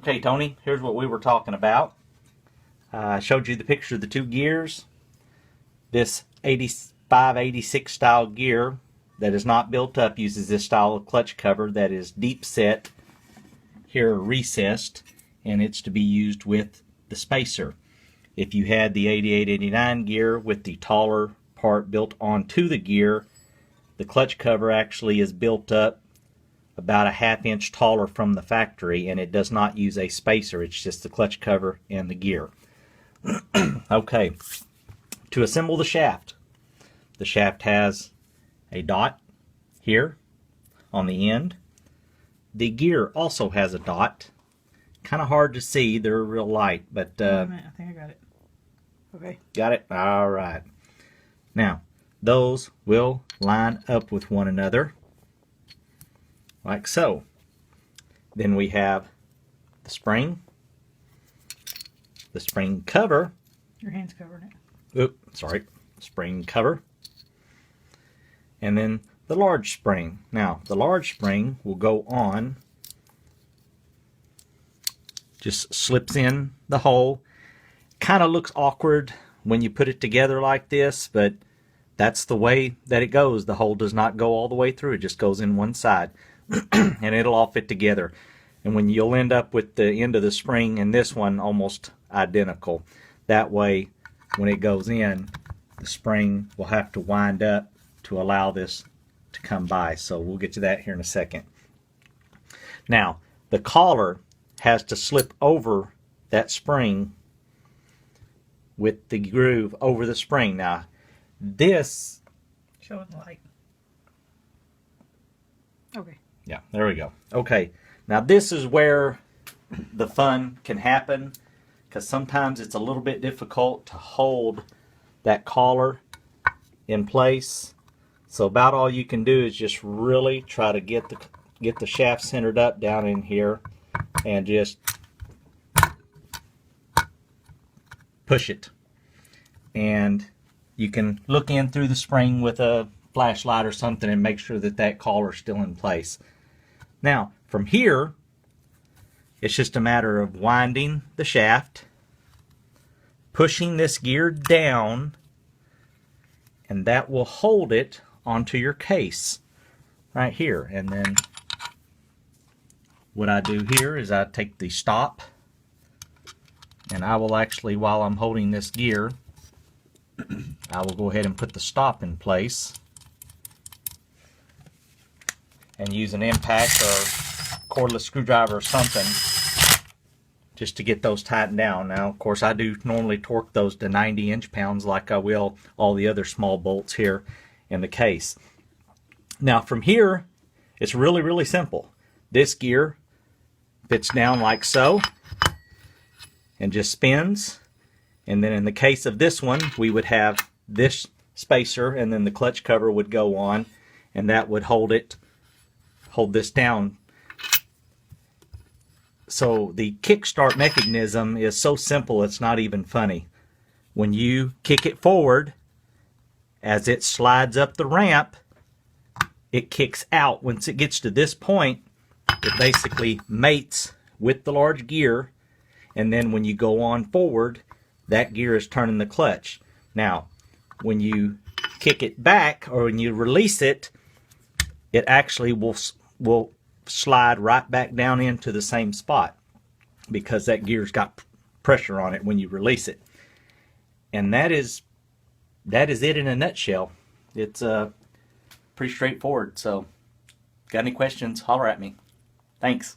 Okay, Tony, here's what we were talking about. I showed you the picture of the two gears. This 85-86 style gear that is not built up uses this style of clutch cover that is deep set, here recessed, and it's to be used with the spacer. If you had the 88-89 gear with the taller part built onto the gear, the clutch cover actually is built up about a ½ inch taller from the factory, and it does not use a spacer. It's just the clutch cover and the gear. Okay, to assemble the shaft has a dot here on the end. The gear also has a dot. Kind of hard to see, they're real light, but wait a minute, I think I got it. Okay. Got it? Alright. Now, those will line up with one another like so. Then we have the spring cover. Your hand's covering it. Oops, sorry. Spring cover. And then the large spring. Now, the large spring will go on, just slips in the hole. Kind of looks awkward when you put it together like this, but that's the way that it goes. The hole does not go all the way through. It just goes in one side. And it'll all fit together. And when you'll end up with the end of the spring and this one almost identical. That way, when it goes in, the spring will have to wind up to allow this to come by. So we'll get to that here in a second. Now, the collar has to slip over that spring with the groove over the spring. Now, this... Show the light. Okay. Yeah, there we go. Okay, now this is where the fun can happen, because sometimes it's a little bit difficult to hold that collar in place. So about all you can do is just really try to get the shaft centered up down in here and just push it. And you can look in through the spring with a flashlight or something and make sure that that collar is still in place. Now, from here, it's just a matter of winding the shaft, pushing this gear down, and that will hold it onto your case right here. And then what I do here is I take the stop, and I will actually, while I'm holding this gear, I will go ahead and put the stop in place and use an impact or cordless screwdriver or something just to get those tightened down. Now, of course, I do normally torque those to 90 inch-pounds like I will all the other small bolts here in the case. Now, from here, it's really, really simple. This gear fits down like so and just spins. And then in the case of this one, we would have this spacer, and then the clutch cover would go on, and that would hold this down. So the kickstart mechanism is so simple it's not even funny. When you kick it forward, as it slides up the ramp, it kicks out. Once it gets to this point, it basically mates with the large gear, and then when you go on forward, that gear is turning the clutch. Now, when you kick it back or when you release it, it actually will slide right back down into the same spot because that gear's got pressure on it when you release it. And that is it in a nutshell. It's pretty straightforward. So, got any questions, holler at me. Thanks.